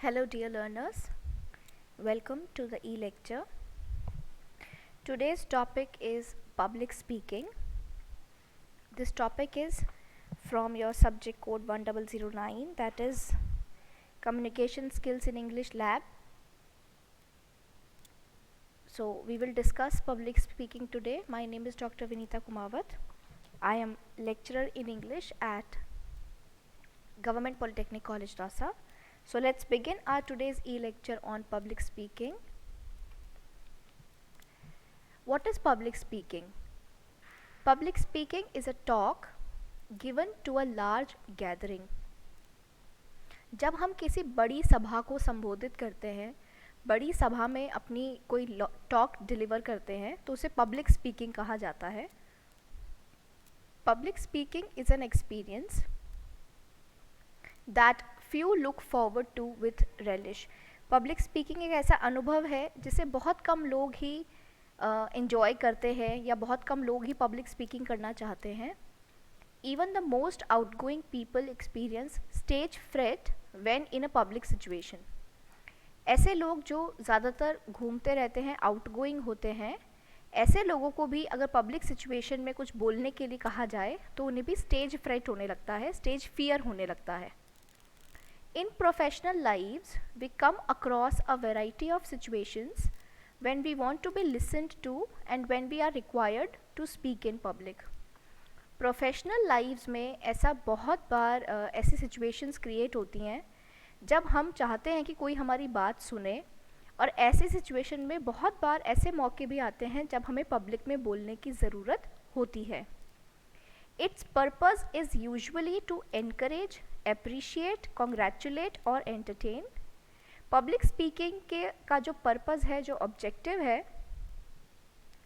Hello dear learners, welcome to the e-lecture. Today's topic is public speaking. This topic is from your subject code 1009, that is Communication Skills in English Lab. So we will discuss public speaking today. My name is Dr. Vinita Kumawat. I am lecturer in English at Government Polytechnic College, Rasa. So let's begin our today's e-lecture on public speaking. What is public speaking? Public speaking is a talk given to a large gathering. जब हम किसी बड़ी सभा को संबोधित करते हैं, बड़ी सभा में अपनी कोई टॉक डिलीवर करते हैं, तो उसे पब्लिक स्पीकिंग कहा जाता है. Public speaking is an experience that few look forward to with relish. Public speaking एक ऐसा अनुभव है जिसे बहुत कम लोग ही enjoy करते हैं या बहुत कम लोग ही पब्लिक स्पीकिंग करना चाहते हैं. Even the most outgoing people experience stage fright when in a public situation. ऐसे लोग जो ज़्यादातर घूमते रहते हैं, आउटगोइंग होते हैं, ऐसे लोगों को भी अगर पब्लिक सिचुएशन में कुछ बोलने के लिए कहा जाए तो उन्हें भी स्टेज फ्राइट होने लगता है, स्टेज फियर होने लगता है. In professional lives, we come across a variety of situations when we want to be listened to and when we are required to speak in public. Professional lives में ऐसा बहुत बार ऐसी सिचुएशंस क्रिएट होती हैं जब हम चाहते हैं कि कोई हमारी बात सुने, और ऐसी सिचुएशन में बहुत बार ऐसे मौके भी आते हैं जब हमें पब्लिक में बोलने की ज़रूरत होती है. It's purpose is usually to encourage, appreciate, congratulate और एंटरटेन. पब्लिक स्पीकिंग का जो पर्पज़ है, जो ऑब्जेक्टिव है,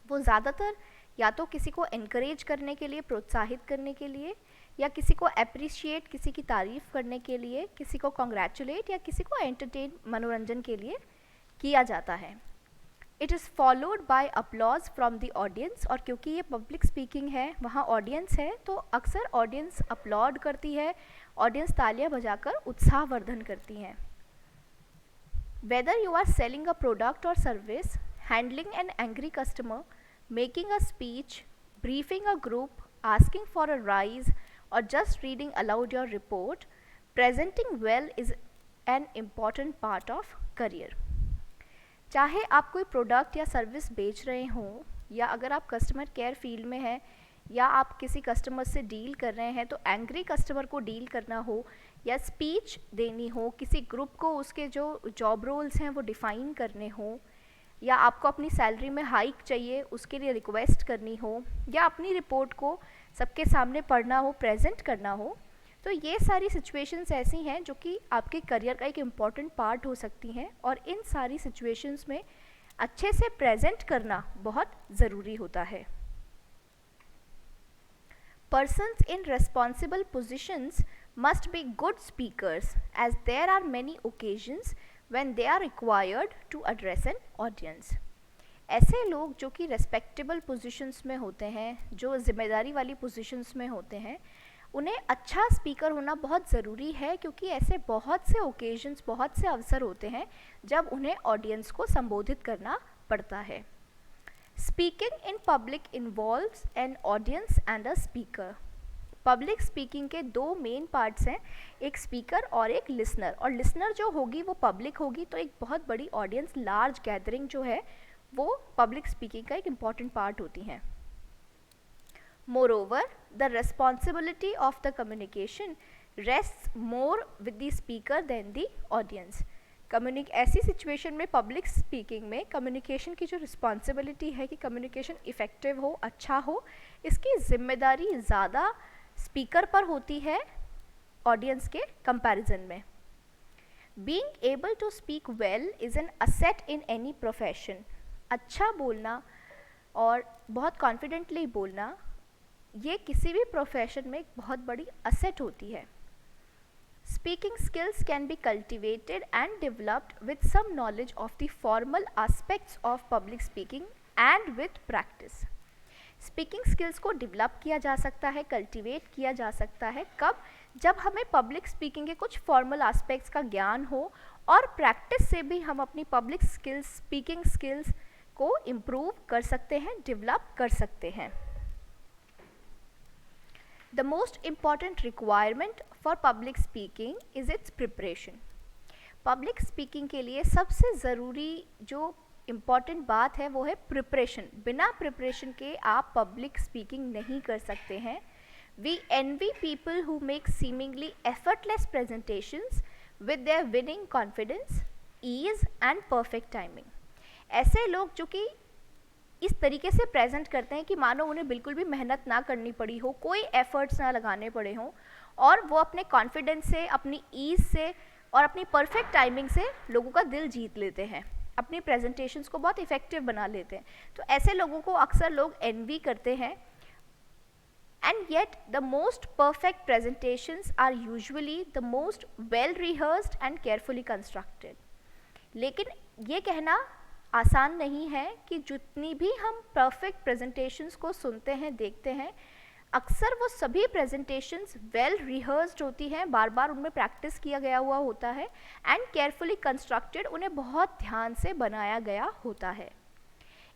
वो ज़्यादातर या तो किसी को एनकरेज करने के लिए, प्रोत्साहित करने के लिए, या किसी को अप्रिशिएट, किसी की तारीफ़ करने के लिए, किसी को कॉन्ग्रेचुलेट या किसी को एंटरटेन, मनोरंजन के लिए किया जाता है. It is followed by applause from the audience. और क्योंकि ये पब्लिक स्पीकिंग है, वहाँ ऑडियंस है, तो अक्सर ऑडियंस अपलॉड करती है, ऑडियंस तालियां बजाकर उत्साहवर्धन करती हैं. Whether you are selling a product और service, handling an angry customer, making a speech, briefing a group, asking for a rise, or just reading aloud your report, presenting well is an important part of career. चाहे आप कोई product या service बेच रहे हों, या अगर आप कस्टमर केयर फील्ड में हैं, या आप किसी कस्टमर से डील कर रहे हैं, तो एंग्री कस्टमर को डील करना हो, या स्पीच देनी हो, किसी ग्रुप को उसके जो जॉब रोल्स हैं वो डिफ़ाइन करने हो, या आपको अपनी सैलरी में हाइक चाहिए, उसके लिए रिक्वेस्ट करनी हो, या अपनी रिपोर्ट को सबके सामने पढ़ना हो, प्रेजेंट करना हो, तो ये सारी सिचुएशंस ऐसी हैं जो कि आपके करियर का एक इम्पॉर्टेंट पार्ट हो सकती हैं, और इन सारी सिचुएशंस में अच्छे से प्रेजेंट करना बहुत ज़रूरी होता है. Persons in responsible positions must be good speakers, as there are many occasions when they are required to address an audience. ऐसे लोग जो कि रेस्पेक्टेबल पोजीशंस में होते हैं, जो ज़िम्मेदारी वाली पोजीशंस में होते हैं, उन्हें अच्छा स्पीकर होना बहुत ज़रूरी है, क्योंकि ऐसे बहुत से ओकेजन्स, बहुत से अवसर होते हैं जब उन्हें ऑडियंस को संबोधित करना पड़ता है. Speaking in public involves an audience and a speaker. Public speaking के दो मेन पार्ट्स हैं, एक स्पीकर और एक लिसनर. और लिसनर जो होगी वो पब्लिक होगी, तो एक बहुत बड़ी ऑडियंस, लार्ज गैदरिंग जो है वो पब्लिक स्पीकिंग का एक इम्पॉर्टेंट पार्ट होती है. Moreover, the responsibility of the communication rests more with the speaker than the audience. ऐसी सिचुएशन में पब्लिक स्पीकिंग में कम्युनिकेशन की जो रिस्पॉन्सिबिलिटी है कि कम्युनिकेशन इफ़ेक्टिव हो, अच्छा हो, इसकी जिम्मेदारी ज़्यादा स्पीकर पर होती है ऑडियंस के कंपैरिजन में. Being able to speak well is an asset in any profession. अच्छा बोलना और बहुत कॉन्फिडेंटली बोलना, ये किसी भी प्रोफेशन में एक बहुत बड़ी असेट होती है. Speaking skills can be cultivated and developed with some knowledge of the formal aspects of public speaking and with practice. Speaking skills को डेवलप किया जा सकता है, कल्टिवेट किया जा सकता है. कब? जब हमें पब्लिक स्पीकिंग के कुछ फॉर्मल एस्पेक्ट्स का ज्ञान हो और प्रैक्टिस से भी हम अपनी पब्लिक स्किल्स, स्पीकिंग स्किल्स को इम्प्रूव कर सकते हैं, डेवलप कर सकते हैं। The most important requirement for public speaking is it's preparation. Public speaking के लिए सबसे ज़रूरी जो इम्पॉर्टेंट बात है वो है प्रिपरेशन। बिना प्रिपरेशन के आप पब्लिक स्पीकिंग नहीं कर सकते हैं। We envy people who make seemingly effortless presentations with their winning confidence, ease and perfect timing। ऐसे लोग जो कि इस तरीके से प्रेजेंट करते हैं कि मानो उन्हें बिल्कुल भी मेहनत ना करनी पड़ी हो, कोई एफर्ट्स ना लगाने पड़े हों, और वो अपने कॉन्फिडेंस से, अपनी ईज से और अपनी परफेक्ट टाइमिंग से लोगों का दिल जीत लेते हैं, अपनी प्रेजेंटेशंस को बहुत इफ़ेक्टिव बना लेते हैं। तो ऐसे लोगों को अक्सर लोग एनवी करते हैं। And yet the most perfect presentations are usually the most well rehearsed and carefully constructed। लेकिन ये कहना आसान नहीं है कि जितनी भी हम परफेक्ट प्रेजेंटेशंस को सुनते हैं, देखते हैं, अक्सर वो सभी प्रेजेंटेशंस वेल रिहर्स्ड होती हैं, बार बार उनमें प्रैक्टिस किया गया हुआ होता है, एंड केयरफुली कंस्ट्रक्टेड, उन्हें बहुत ध्यान से बनाया गया होता है।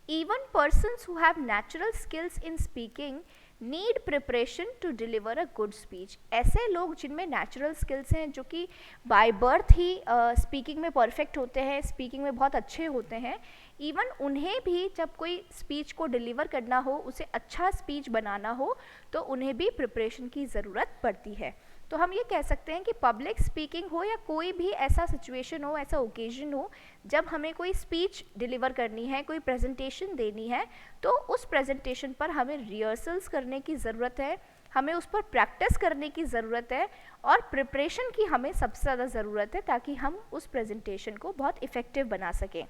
Even persons who have natural skills in speaking need preparation to deliver a good speech. ऐसे लोग जिनमें नेचुरल स्किल्स हैं, जो कि बाय बर्थ ही स्पीकिंग में परफेक्ट होते हैं, स्पीकिंग में बहुत अच्छे होते हैं, इवन उन्हें भी जब कोई स्पीच को डिलीवर करना हो, उसे अच्छा स्पीच बनाना हो, तो उन्हें भी प्रिपरेशन की ज़रूरत पड़ती है। तो हम ये कह सकते हैं कि पब्लिक स्पीकिंग हो या कोई भी ऐसा सिचुएशन हो, ऐसा ओकेजन हो जब हमें कोई स्पीच डिलीवर करनी है, कोई प्रेजेंटेशन देनी है, तो उस प्रेजेंटेशन पर हमें रिहर्सल्स करने की ज़रूरत है, हमें उस पर प्रैक्टिस करने की ज़रूरत है, और प्रिपरेशन की हमें सबसे ज़्यादा ज़रूरत है, ताकि हम उस प्रेजेंटेशन को बहुत इफ़ेक्टिव बना सकें।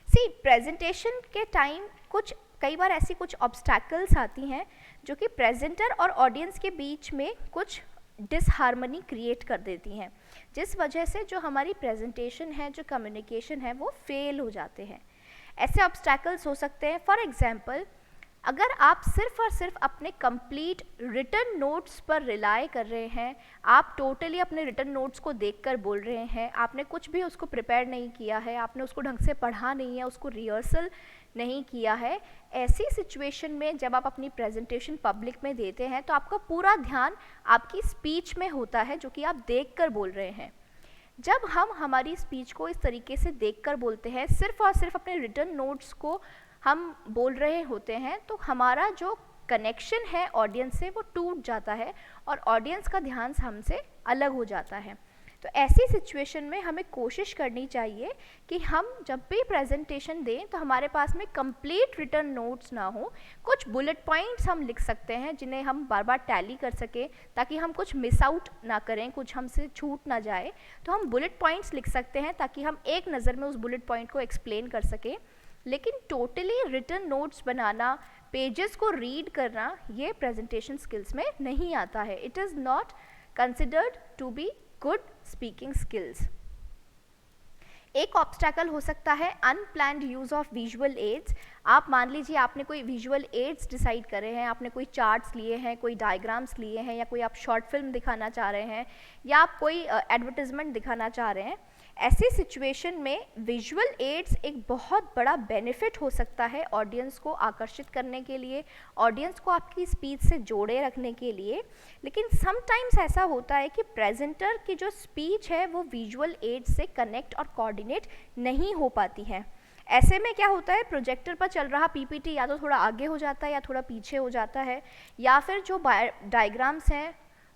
सी, प्रेजेंटेशन के टाइम कई बार ऐसी कुछ ऑब्स्टैकल्स आती हैं जो कि प्रेजेंटर और ऑडियंस के बीच में कुछ डिसहार्मनी क्रिएट कर देती हैं, जिस वजह से जो हमारी प्रेजेंटेशन है, जो कम्युनिकेशन है, वो फेल हो जाते हैं। ऐसे ऑब्स्टैकल्स हो सकते हैं, फॉर एग्जांपल, अगर आप सिर्फ और सिर्फ अपने कंप्लीट रिटन नोट्स पर रिलाई कर रहे हैं, आप टोटली अपने रिटन नोट्स को देखकर बोल रहे हैं, आपने कुछ भी उसको प्रिपेयर नहीं किया है, आपने उसको ढंग से पढ़ा नहीं है, उसको रिहर्सल नहीं किया है, ऐसी सिचुएशन में जब आप अपनी प्रेजेंटेशन पब्लिक में देते हैं, तो आपका पूरा ध्यान आपकी स्पीच में होता है, जो कि आप देखकर बोल रहे हैं। जब हम हमारी स्पीच को इस तरीके से देखकर बोलते हैं, सिर्फ और सिर्फ अपने रिटन नोट्स को हम बोल रहे होते हैं, तो हमारा जो कनेक्शन है ऑडियंस से वो टूट जाता है और ऑडियंस का ध्यान हमसे अलग हो जाता है। तो ऐसी सिचुएशन में हमें कोशिश करनी चाहिए कि हम जब भी प्रेजेंटेशन दें तो हमारे पास में कंप्लीट रिटन नोट्स ना हो, कुछ बुलेट पॉइंट्स हम लिख सकते हैं जिन्हें हम बार बार टैली कर सकें, ताकि हम कुछ मिस आउट ना करें, कुछ हमसे छूट ना जाए। तो हम बुलेट पॉइंट्स लिख सकते हैं ताकि हम एक नज़र में उस बुलेट पॉइंट को एक्सप्लेन कर सकें। लेकिन टोटली रिटन नोट्स बनाना, पेजेस को रीड करना, ये प्रेजेंटेशन स्किल्स में नहीं आता है। It is not considered to be good speaking skills. एक ऑब्स्टैकल हो सकता है unplanned use of visual aids. आप मान लीजिए आपने कोई विजुअल एड्स डिसाइड करे हैं, आपने कोई चार्ट्स लिए हैं, कोई डायग्राम्स लिए हैं, या कोई आप शॉर्ट फिल्म दिखाना चाह रहे हैं, या आप कोई एडवर्टाइजमेंट दिखाना चाह रहे हैं। ऐसी सिचुएशन में विजुअल एड्स एक बहुत बड़ा बेनिफिट हो सकता है ऑडियंस को आकर्षित करने के लिए, ऑडियंस को आपकी स्पीच से जोड़े रखने के लिए। लेकिन समटाइम्स ऐसा होता है कि प्रेजेंटर की जो स्पीच है वो विजुअल एड्स से कनेक्ट और कोऑर्डिनेट नहीं हो पाती है। ऐसे में क्या होता है, प्रोजेक्टर पर चल रहा पीपीटी या तो थोड़ा आगे हो जाता है या थोड़ा पीछे हो जाता है, या फिर जो डायग्राम्स हैं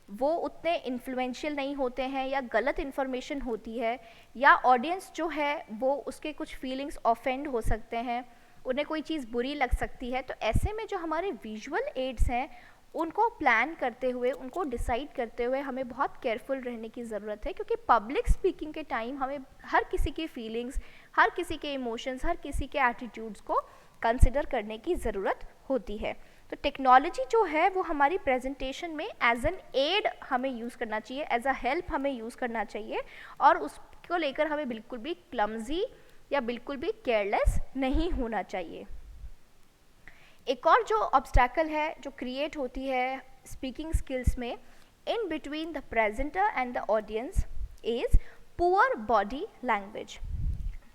वो उतने इन्फ्लुएंशियल नहीं होते हैं, या गलत इन्फॉर्मेशन होती है, या ऑडियंस जो है वो उसके कुछ फीलिंग्स ऑफेंड हो सकते हैं, उन्हें कोई चीज़ बुरी लग सकती है। तो ऐसे में जो हमारे विजुअल एड्स हैं उनको प्लान करते हुए, उनको डिसाइड करते हुए हमें बहुत केयरफुल रहने की ज़रूरत है, क्योंकि पब्लिक स्पीकिंग के टाइम हमें हर किसी की फीलिंग्स, हर किसी के इमोशंस, हर किसी के एटीट्यूड्स को कंसिडर करने की ज़रूरत होती है। तो टेक्नोलॉजी जो है वो हमारी प्रेजेंटेशन में एज एन एड हमें यूज़ करना चाहिए, एज अ हेल्प हमें यूज़ करना चाहिए, और उसको लेकर हमें बिल्कुल भी क्लमजी या बिल्कुल भी केयरलेस नहीं होना चाहिए। एक और जो ऑब्स्टैकल है जो क्रिएट होती है स्पीकिंग स्किल्स में, in between the presenter and the audience is poor body language.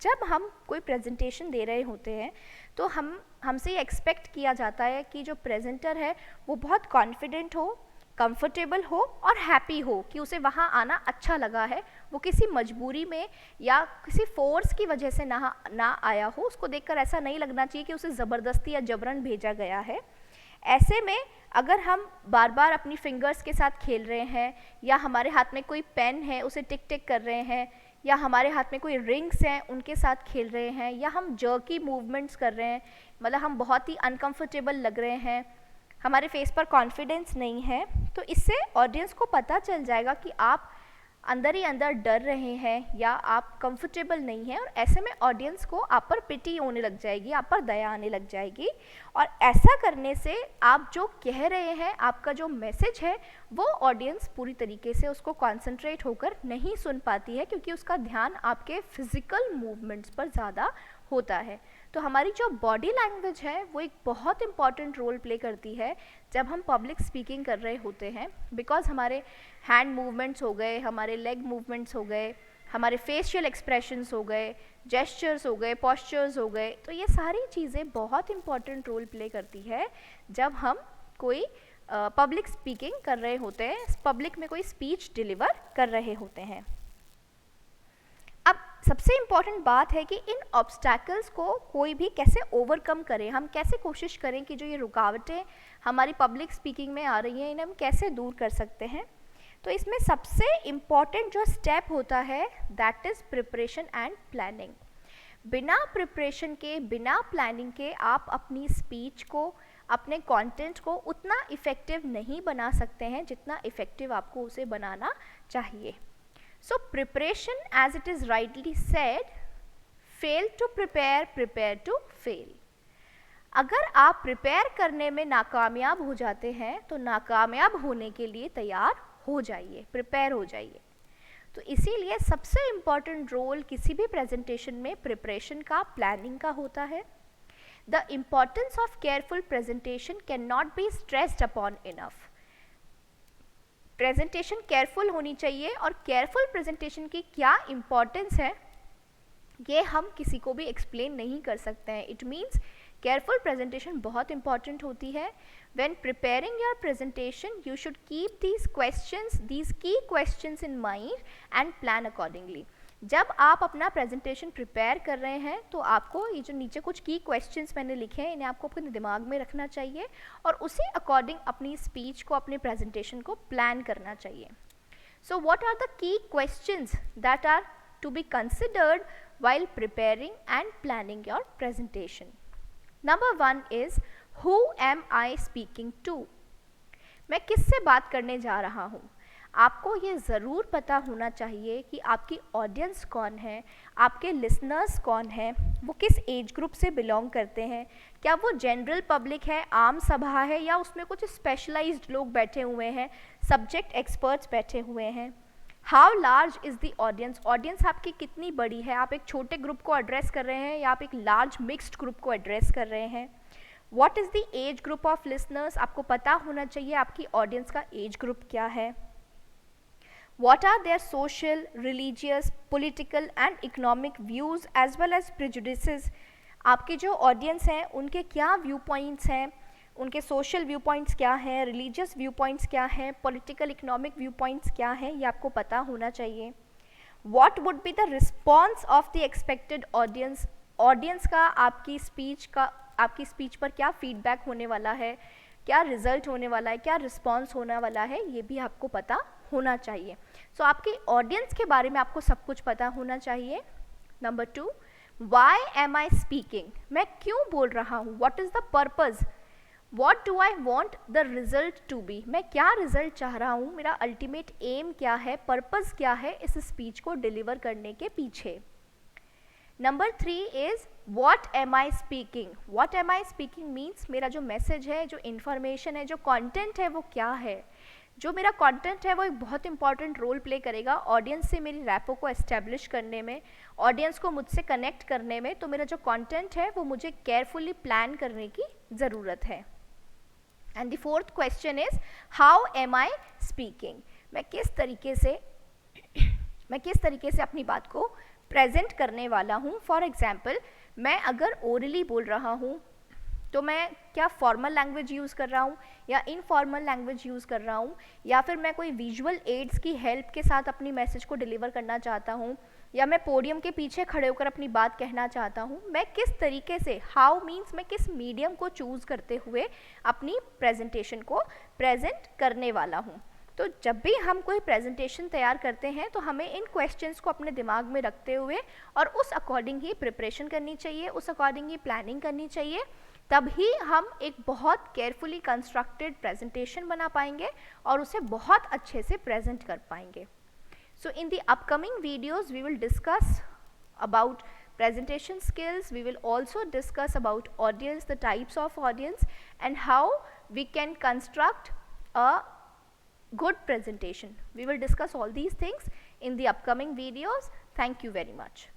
जब हम कोई प्रेजेंटेशन दे रहे होते हैं तो हमसे ये एक्सपेक्ट किया जाता है कि जो प्रेजेंटर है वो बहुत कॉन्फिडेंट हो, कंफर्टेबल हो और हैप्पी हो, कि उसे वहाँ आना अच्छा लगा है, वो किसी मजबूरी में या किसी फोर्स की वजह से ना आया हो। उसको देखकर ऐसा नहीं लगना चाहिए कि उसे ज़बरदस्ती या जबरन भेजा गया है। ऐसे में अगर हम बार बार अपनी फिंगर्स के साथ खेल रहे हैं, या हमारे हाथ में कोई पेन है उसे टिक टिक कर रहे हैं, या हमारे हाथ में कोई रिंग्स हैं उनके साथ खेल रहे हैं, या हम जर्की मूवमेंट्स कर रहे हैं, मतलब हम बहुत ही अनकंफर्टेबल लग रहे हैं, हमारे फेस पर कॉन्फिडेंस नहीं है, तो इससे ऑडियंस को पता चल जाएगा कि आप अंदर ही अंदर डर रहे हैं या आप कंफर्टेबल नहीं हैं। और ऐसे में ऑडियंस को आप पर पिटी होने लग जाएगी, आप पर दया आने लग जाएगी। और ऐसा करने से आप जो कह रहे हैं, आपका जो मैसेज है, वो ऑडियंस पूरी तरीके से उसको कॉन्सेंट्रेट होकर नहीं सुन पाती है, क्योंकि उसका ध्यान आपके फिज़िकल मूवमेंट्स पर ज़्यादा होता है। तो हमारी जो बॉडी लैंग्वेज है वो एक बहुत इंपॉर्टेंट रोल प्ले करती है जब हम पब्लिक स्पीकिंग कर रहे होते हैं, बिकॉज हमारे हैंड मूवमेंट्स हो गए, हमारे लेग मूवमेंट्स हो गए, हमारे फेशियल एक्सप्रेशंस हो गए, जेस्चर्स हो गए, पोस्चर्स हो गए, तो ये सारी चीज़ें बहुत इंपॉर्टेंट रोल प्ले करती है जब हम कोई पब्लिक स्पीकिंग कर रहे होते हैं, पब्लिक में कोई स्पीच डिलीवर कर रहे होते हैं। अब सबसे इम्पॉर्टेंट बात है कि इन ऑब्स्टैकल्स को कोई भी कैसे ओवरकम करें, हम कैसे कोशिश करें कि जो ये रुकावटें हमारी पब्लिक स्पीकिंग में आ रही हैं इन्हें हम कैसे दूर कर सकते हैं। तो इसमें सबसे इम्पॉर्टेंट जो स्टेप होता है that is preparation and planning. बिना प्रिपरेशन के, बिना प्लानिंग के आप अपनी स्पीच को, अपने कंटेंट को उतना इफ़ेक्टिव नहीं बना सकते हैं जितना इफ़ेक्टिव आपको उसे बनाना चाहिए। So preparation, as it is rightly said, fail to prepare, prepare to fail. अगर आप प्रिपेयर करने में नाकामयाब हो जाते हैं तो नाकामयाब होने के लिए तैयार हो जाइए, प्रिपेयर हो जाइए। तो इसीलिए सबसे इम्पॉर्टेंट रोल किसी भी प्रेजेंटेशन में प्रिपरेशन का, प्लानिंग का होता है। The importance of careful presentation can not be stressed upon enough. Presentation careful होनी चाहिए, और केयरफुल प्रेजेंटेशन की क्या इम्पॉर्टेंस है ये हम किसी को भी एक्सप्लेन नहीं कर सकते हैं। इट मीन्स केयरफुल प्रेजेंटेशन बहुत इंपॉर्टेंट होती है। When preparing your presentation you should keep these key questions in mind and plan accordingly. जब आप अपना प्रेजेंटेशन प्रिपेयर कर रहे हैं तो आपको ये जो नीचे कुछ की क्वेश्चंस मैंने लिखे हैं इन्हें आपको अपने दिमाग में रखना चाहिए और उसी अकॉर्डिंग अपनी स्पीच को, अपने प्रेजेंटेशन को प्लान करना चाहिए। So what are the key questions that are to be considered while preparing and planning your presentation? Number 1 is who am I speaking to? मैं किससे बात करने जा रहा हूँ। आपको ये ज़रूर पता होना चाहिए कि आपकी ऑडियंस कौन है, आपके लिसनर्स कौन हैं, वो किस एज ग्रुप से बिलोंग करते हैं, क्या वो जनरल पब्लिक है, आम सभा है, या उसमें कुछ स्पेशलाइज्ड लोग बैठे हुए हैं, सब्जेक्ट एक्सपर्ट्स बैठे हुए हैं। How large is the audience, audience आपकी कितनी बड़ी है, आप एक छोटे ग्रुप को एड्रेस कर रहे हैं या आप एक लार्ज मिक्स्ड ग्रुप को एड्रेस कर रहे हैं। What is the age group of listeners, आपको पता होना चाहिए आपकी ऑडियंस का एज ग्रुप क्या है। What are their social, religious, political and economic views as well as prejudices, आपके जो ऑडियंस हैं उनके क्या व्यू पॉइंट्स हैं, उनके सोशल व्यू पॉइंट्स क्या हैं, रिलीजियस व्यू पॉइंट्स क्या हैं, पॉलिटिकल इकोनॉमिक व्यू पॉइंट्स क्या हैं, ये आपको पता होना चाहिए। What would be the response of the expected audience, audience का आपकी स्पीच पर क्या फीडबैक होने वाला है, क्या रिजल्ट होने वाला है, क्या रिस्पॉन्स होने वाला है, ये भी आपको पता होना चाहिए। सो आपकी ऑडियंस के बारे में आपको सब कुछ पता होना चाहिए। Number 2, why am I speaking, मैं क्यों बोल रहा हूँ, what is the purpose, What do I want the result to be, मैं क्या रिजल्ट चाह रहा हूँ, मेरा अल्टीमेट एम क्या है, पर्पज़ क्या है इस स्पीच को डिलीवर करने के पीछे। Number 3 is what am I speaking, what am I speaking means मेरा जो मैसेज है, जो इन्फॉर्मेशन है, जो कंटेंट है वो क्या है। जो मेरा कंटेंट है वो एक बहुत इंपॉर्टेंट रोल प्ले करेगा ऑडियंस से मेरी रैपो को एस्टेब्लिश करने में, ऑडियंस को मुझसे कनेक्ट करने में। तो मेरा जो कंटेंट है वो मुझे केयरफुली प्लान करने की ज़रूरत है। And the fourth question is how am I speaking, मैं किस तरीके से अपनी बात को प्रेजेंट करने वाला हूँ. फॉर एग्जाम्पल, मैं अगर ओरली बोल रहा हूँ तो मैं क्या फॉर्मल लैंग्वेज यूज़ कर रहा हूँ या इनफॉर्मल लैंग्वेज यूज़ कर रहा हूँ, या फिर मैं कोई विजुअल एड्स की हेल्प के साथ अपनी मैसेज को डिलीवर करना चाहता हूँ, या मैं पोडियम के पीछे खड़े होकर अपनी बात कहना चाहता हूँ. मैं किस तरीके से, हाउ मीन्स मैं किस मीडियम को चूज़ करते हुए अपनी प्रेजेंटेशन को प्रेजेंट करने वाला हूँ. तो जब भी हम कोई प्रेजेंटेशन तैयार करते हैं तो हमें इन क्वेश्चंस को अपने दिमाग में रखते हुए और उस अकॉर्डिंग ही प्रिपरेशन करनी चाहिए, उस अकॉर्डिंग ही प्लानिंग करनी चाहिए. तभी हम एक बहुत केयरफुली कंस्ट्रक्टेड प्रेजेंटेशन बना पाएंगे और उसे बहुत अच्छे से प्रेजेंट कर पाएंगे. So in the upcoming videos we will discuss about presentation skills. We will also discuss about audience, the types of audience, and how we can construct a good presentation. We will discuss all these things in the upcoming videos. Thank you very much.